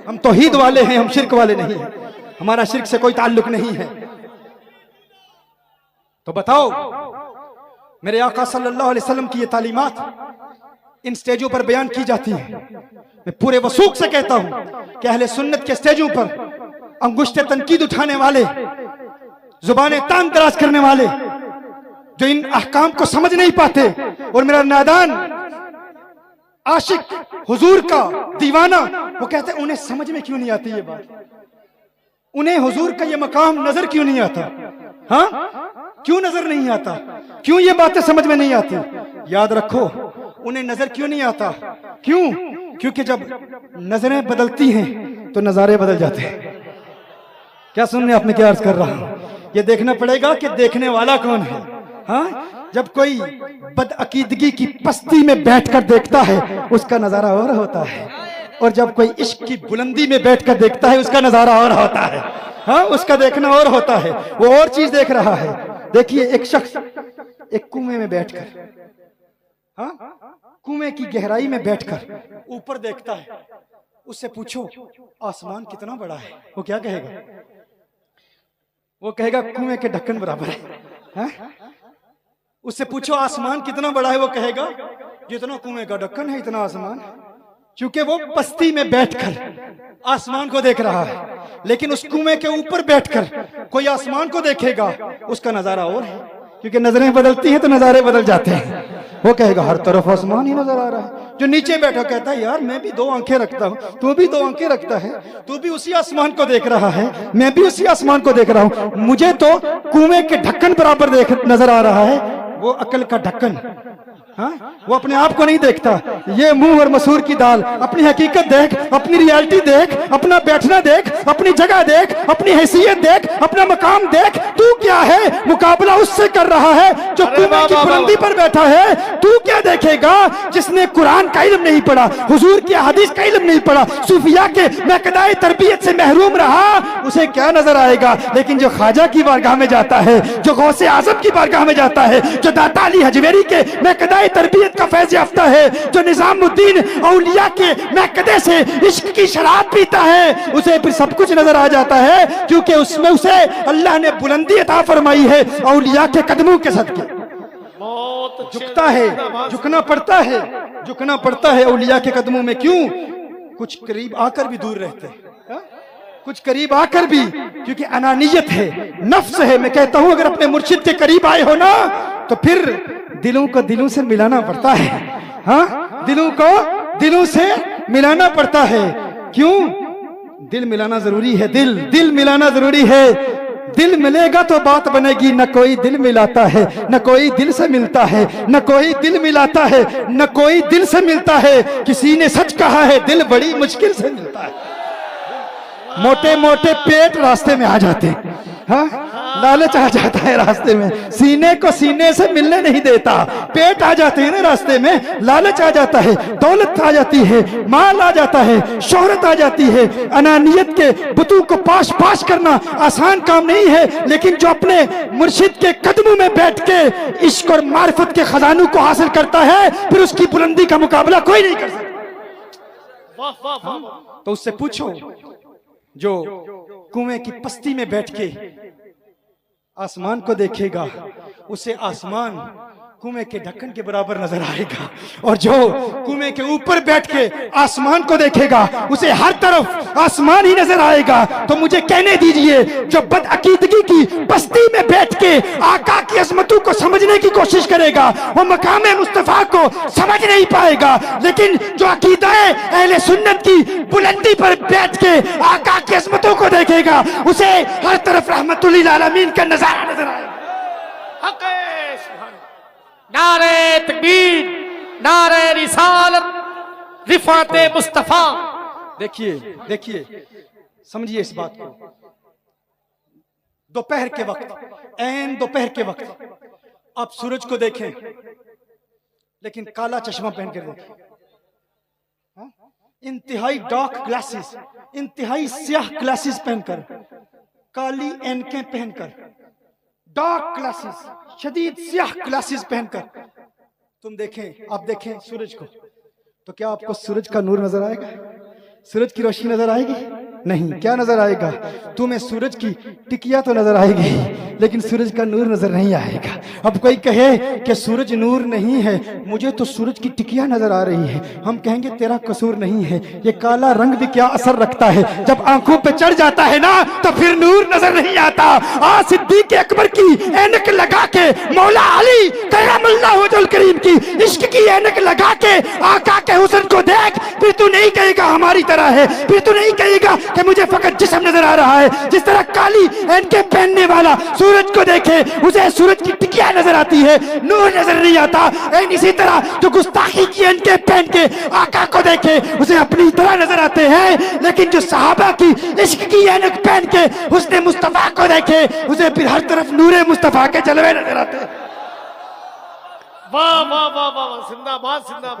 हम तौहीद वाले हैं, हम शिर्क वाले नहीं हैं, हमारा शिर्क से कोई ताल्लुक नहीं है। तो बताओ, मेरे आका सल्लल्लाहु अलैहि वसल्लम की ये तालीमात इन स्टेजों पर बयान की जाती है। मैं पूरे वसूख से कहता हूं कि अहले सुन्नत के स्टेजों पर अंगुश्ते तनकीद उठाने वाले, जुबानें तान तराश करने वाले, जो इन अहकाम को समझ नहीं पाते, और मेरा नादान आशिक हुजूर का दीवाना, वो कहते हैं उन्हें समझ में क्यों नहीं आती ये बात, उन्हें हुजूर का ये मकाम नजर क्यों नहीं आता। हाँ, क्यों नजर नहीं आता, क्यों ये बातें समझ में नहीं आती। याद रखो, उन्हें नजर क्यों नहीं आता, क्यों? क्योंकि जब नजरें बदलती हैं तो नजारे बदल जाते हैं। क्या सुनने आपने क्या अर्ज कर रहा हूं, ये देखना पड़ेगा कि देखने वाला कौन है। हाँ, जब कोई बदअकीदगी की पस्ती में बैठकर देखता है उसका नजारा और होता है, और जब कोई इश्क की बुलंदी में बैठकर देखता है उसका नजारा और होता है। हाँ, उसका देखना और होता है, वो और चीज देख रहा है। देखिए, एक शख्स एक कुएं में बैठकर, हाँ, कुएं की गहराई में बैठकर ऊपर देखता है, उससे पूछो आसमान कितना बड़ा है, वो क्या कहेगा? वो कहेगा कुएं के ढक्कन बराबर है। हाँ? उससे पूछो आसमान कितना बड़ा है, वो कहेगा जितना कुएं का ढक्कन है इतना आसमान। क्योंकि वो पस्ती में बैठकर आसमान को देख रहा है, लेकिन उस कुएं के ऊपर बैठकर कोई आसमान को देखेगा, उसका नजारा और है। क्योंकि नजरें बदलती हैं तो नजारे बदल जाते हैं। वो कहेगा हर तरफ आसमान ही नजर आ रहा है। जो नीचे बैठा कहता है यार मैं भी दो आंखें रखता हूँ, तू भी दो आंखें रखता है, तू भी उसी आसमान को देख रहा है, मैं भी उसी आसमान को देख रहा हूँ, मुझे तो कुएं के ढक्कन बराबर नजर आ रहा है, वो अकल का ढक्कन। हाँ? वो अपने आप को नहीं देखता। ये मुंह और मसूर की दाल, अपनी हकीकत देख, अपनी रियलिटी देख, अपना बैठना देख, अपनी जगह देख, अपनी हैसियत देख, अपना मकाम देख। तू क्या है, मुकाबला उससे कर रहा है जो कुएं की बुलंदी पर बैठा है। तू क्या देखेगा जिसने कुरान का इल्म नहीं पढ़ा, हुजूर की हदीस का इल्म नहीं पढ़ा, सूफिया के महकदाए तरबियत से महरूम रहा, उसे क्या नजर आएगा। लेकिन जो ख्वाजा की बारगाह में जाता है, जो गौसे आजम की बारगाह में जाता है, जो दाता अली हजवेरी के महकदाए तरबियत का फैज़ याफ्ता है, जो निजामुद्दीन औलिया के महकदे से इश्क की शराब पीता है, उसे फिर सब कुछ नजर आ जाता है। क्योंकि उसमें उसे अल्लाह ने बुलंदी अता फरमाई है औलिया के कदमों के सदके। झुकता है, झुकना पड़ता है, झुकना पड़ता है औलिया के कदमों में। क्यों? कुछ करीब आकर भी दूर रहते हैं, कुछ करीब आकर भी, क्योंकि अनानियत है, नफ्स है। मैं कहता हूं अगर अपने मुर्शिद के करीब आए हो ना, तो फिर दिलों को दिलों से मिलाना पड़ता है। हाँ, दिलों को दिलों से मिलाना पड़ता है। क्यों? दिल मिलाना जरूरी है, दिल मिलाना जरूरी है। दिल मिलेगा तो बात बनेगी। न कोई दिल मिलाता है, न कोई दिल से मिलता है, न कोई दिल मिलाता है, न कोई दिल से मिलता है। किसी ने सच कहा है, दिल बड़ी मुश्किल से मिलता है। मोटे मोटे पेट रास्ते में आ जाते हैं। हाँ, लालच आ जाता है रास्ते में, सीने को सीने से मिलने नहीं देता। पेट आ जाते हैं ना रास्ते में, लालच आ जाता है, दौलत आ जाती है, माल आ जाता है, शोहरत आ जाती है। अनानियत के बुतों को पाश पाश करना आसान काम नहीं है, लेकिन जो अपने मुर्शिद के कदमों में बैठ के इश्क और मारिफत के खजानों को हासिल करता है, फिर उसकी बुलंदी का मुकाबला कोई नहीं कर सकता। तो उससे पूछो जो कुएं की पस्ती में बैठ के आसमान को देखेगा, उसे आसमान कुएं के ढक्कन के बराबर नजर आएगा। और जो कुएं के ऊपर बैठ के आसमान को देखेगा, उसे हर तरफ आसमान ही नजर आएगा। तो मुझे कहने दीजिए, जो बदअकीदगी की बस्ती में बैठ के आका की अजमतों को समझने की कोशिश करेगा, वो मकाम मुस्तफा को समझ नहीं पाएगा। लेकिन जो अकीदाए अहले सुन्नत की बुलंदी पर बैठ के आका की अजमतों को देखेगा, उसे हर तरफ रहमतुल आलमीन का नजारा नजर आएगा। नारे तकबीर, नारे रिसालत, रिफाते मुस्तफा। देखिए समझिए इस बात को। दोपहर के वक्त, ऐन दोपहर के वक्त आप सूरज को देखें, लेकिन काला चश्मा पहन कर देखें, इंतहाई डार्क ग्लासेस, इंतहाई स्याह ग्लासेस पहनकर, काली ऐनकें पहनकर, डार्क ग्लासेस, शदीद स्याह ग्लासेस पहनकर तुम देखें, आप देखें सूरज को, तो क्या आपको सूरज का नूर नजर आएगा? सूरज की रोशनी नजर आएगी? नहीं। क्या नजर आएगा? तुम्हें सूरज की टिकिया तो नजर आएगी, लेकिन सूरज का नूर नजर नहीं आएगा। अब कोई कहे कि सूरज नूर नहीं है, मुझे तो सूरज की टिकिया नजर आ रही है, हम कहेंगे तेरा कसूर नहीं है। ये काला रंग भी क्या असर रखता है, जब आंखों पे चढ़ जाता है ना तो फिर नूर नजर नहीं आता। आज सिद्दीक अकबर की ऐनक लगा के, मौला अली कयामुल्लाह वजहुल करीम की इश्क की ऐनक लगा के आका के हुस्न को देख, फिर तू नहीं कहेगा हमारी तरह है, फिर तू नहीं कहेगा कि मुझे फकत जिस्म नजर आ रहा है। जिस तरह काली ऐनकें पहनने वाला सूरज को देखे उसे सूरज की टिकिया नजर आती है, नूर नजर नहीं आता। इसी तरह जो गुस्ताखी की ऐनकें पहन के आका को देखे उसे अपनी तरह नजर आते हैं, लेकिन जो सहाबा की इश्क की ऐनक पहन के उसने मुस्तफा को देखे उसे फिर हर तरफ नूरे मुस्तफा के जलवे नजर आते हैं। वाह वाह वाह वाह, जिंदाबाद जिंदाबाद।